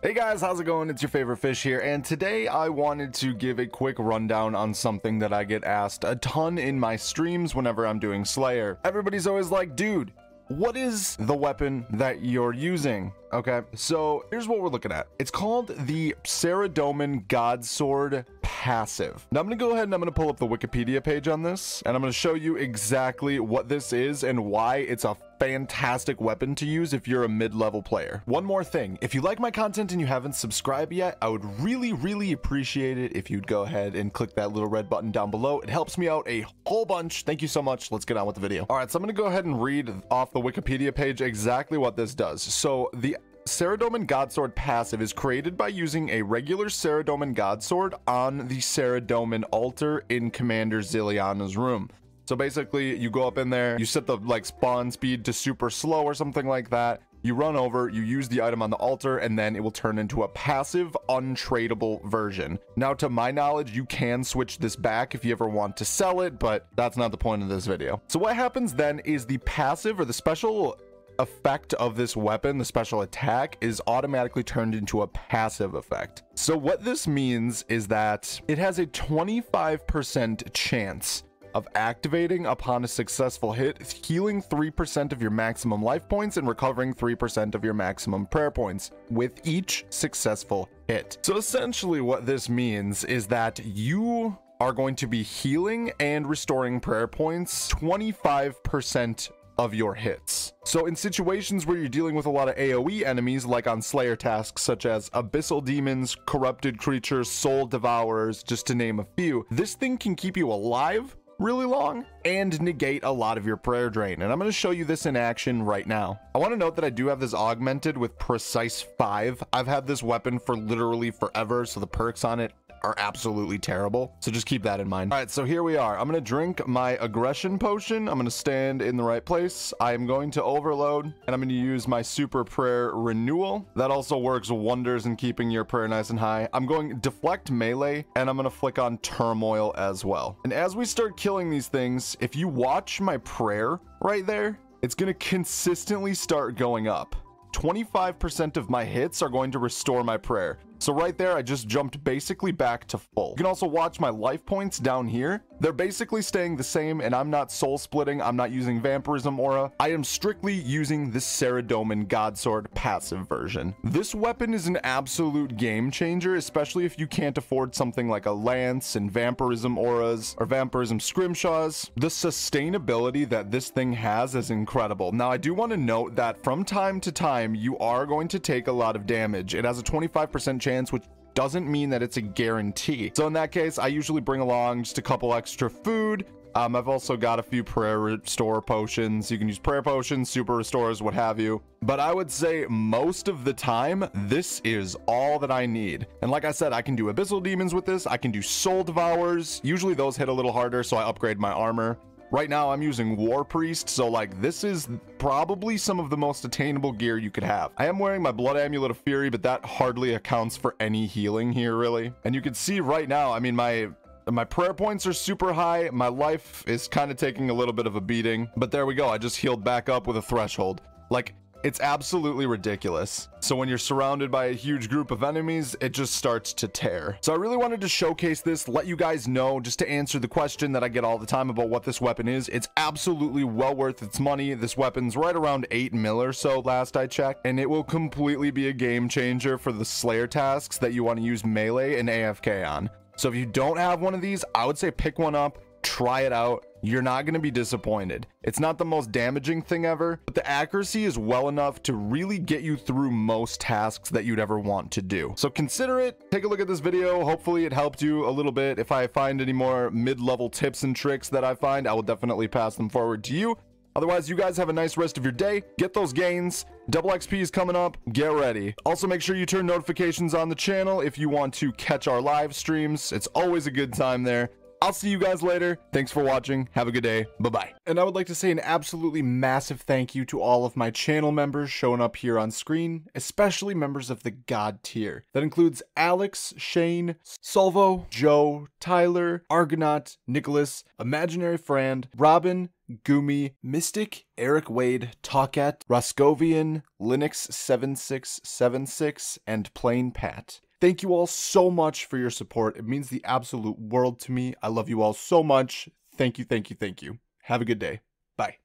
Hey guys, how's it going? It's your favorite fish here, and today I wanted to give a quick rundown on something that I get asked a ton in my streams whenever I'm doing Slayer. Everybody's always like, dude, what is the weapon that you're using? Okay, so here's what we're looking at. It's called the Saradomin Godsword Passive. Now I'm gonna go ahead and I'm gonna pull up the Wikipedia page on this, and I'm gonna show you exactly what this is and why it's a fantastic weapon to use if you're a mid-level player. One more thing, if you like my content and you haven't subscribed yet, I would really appreciate it if you'd go ahead and click that little red button down below. It helps me out a whole bunch. Thank you so much. Let's get on with the video. All right, so I'm gonna go ahead and read off the Wikipedia page exactly what this does. So the Saradomin Godsword passive is created by using a regular Saradomin Godsword on the Saradomin altar in Commander Ziliana's room. So basically, you go up in there, you set the spawn speed to super slow or something like that. You run over, you use the item on the altar, and then it will turn into a passive, untradeable version. Now, to my knowledge, you can switch this back if you ever want to sell it, but that's not the point of this video. So what happens then is the passive or the special effect of this weapon, the special attack, is automatically turned into a passive effect. So what this means is that it has a 25% chance of activating upon a successful hit, healing 3% of your maximum life points and recovering 3% of your maximum prayer points with each successful hit. So essentially what this means is that you are going to be healing and restoring prayer points 25% of your hits. So in situations where you're dealing with a lot of AoE enemies, like on Slayer tasks such as Abyssal Demons, Corrupted Creatures, Soul Devourers, just to name a few, this thing can keep you alive really long and negate a lot of your prayer drain, and I'm going to show you this in action right now. I want to note that I do have this augmented with Precise 5. I've had this weapon for literally forever, so the perks on it are absolutely terrible, so just keep that in mind. All right, so here we are. I'm going to drink my aggression potion. I'm going to stand in the right place. I am going to overload, and I'm going to use my super prayer renewal. That also works wonders in keeping your prayer nice and high. I'm going deflect melee, and I'm going to flick on turmoil as well. And as we start killing these things, if you watch my prayer right there, it's going to consistently start going up. 25% of my hits are going to restore my prayer. So right there, I just jumped basically back to full. You can also watch my life points down here. They're basically staying the same, and I'm not soul splitting. I'm not using vampirism aura. I am strictly using the Saradomin Godsword passive version. This weapon is an absolute game changer, especially if you can't afford something like a lance and vampirism auras or vampirism scrimshaws. The sustainability that this thing has is incredible. Now, I do want to note that from time to time, you are going to take a lot of damage. It has a 25% chance, which doesn't mean that it's a guarantee. So in that case, I usually bring along just a couple extra food. I've also got a few prayer restore potions. You can use prayer potions, super restores, what have you. But I would say most of the time, this is all that I need. And like I said, I can do Abyssal Demons with this. I can do Soul Devourers. Usually those hit a little harder, so I upgrade my armor. Right now, I'm using War Priest, so this is probably some of the most attainable gear you could have. I am wearing my Blood Amulet of Fury, but that hardly accounts for any healing here, really. And you can see right now, I mean, my prayer points are super high. My life is kind of taking a little bit of a beating, but there we go. I just healed back up with a threshold. It's absolutely ridiculous. So when you're surrounded by a huge group of enemies, it just starts to tear. So I really wanted to showcase this, let you guys know, just to answer the question that I get all the time about what this weapon is. It's absolutely well worth its money. This weapon's right around 8 mil or so last I checked, and it will completely be a game changer for the Slayer tasks that you want to use melee and AFK on. So if you don't have one of these, I would say pick one up, try it out. You're not going to be disappointed. It's not the most damaging thing ever, but the accuracy is well enough to really get you through most tasks that you'd ever want to do. So consider it. Take a look at this video. Hopefully it helped you a little bit. If I find any more mid-level tips and tricks that I find, I will definitely pass them forward to you. Otherwise, you guys have a nice rest of your day. Get those gains. Double XP is coming up. Get ready. Also, make sure you turn notifications on the channel if you want to catch our live streams. It's always a good time there. I'll see you guys later. Thanks for watching. Have a good day. Bye-bye. And I would like to say an absolutely massive thank you to all of my channel members showing up here on screen, especially members of the God tier. That includes Alex, Shane, Solvo, Joe, Tyler, Argonaut, Nicholas, Imaginary Friend, Robin, Gumi, Mystic, Eric Wade, Talkat, Roscovian, Linux7676, and Plain Pat. Thank you all so much for your support. It means the absolute world to me. I love you all so much. Thank you, thank you, thank you. Have a good day. Bye.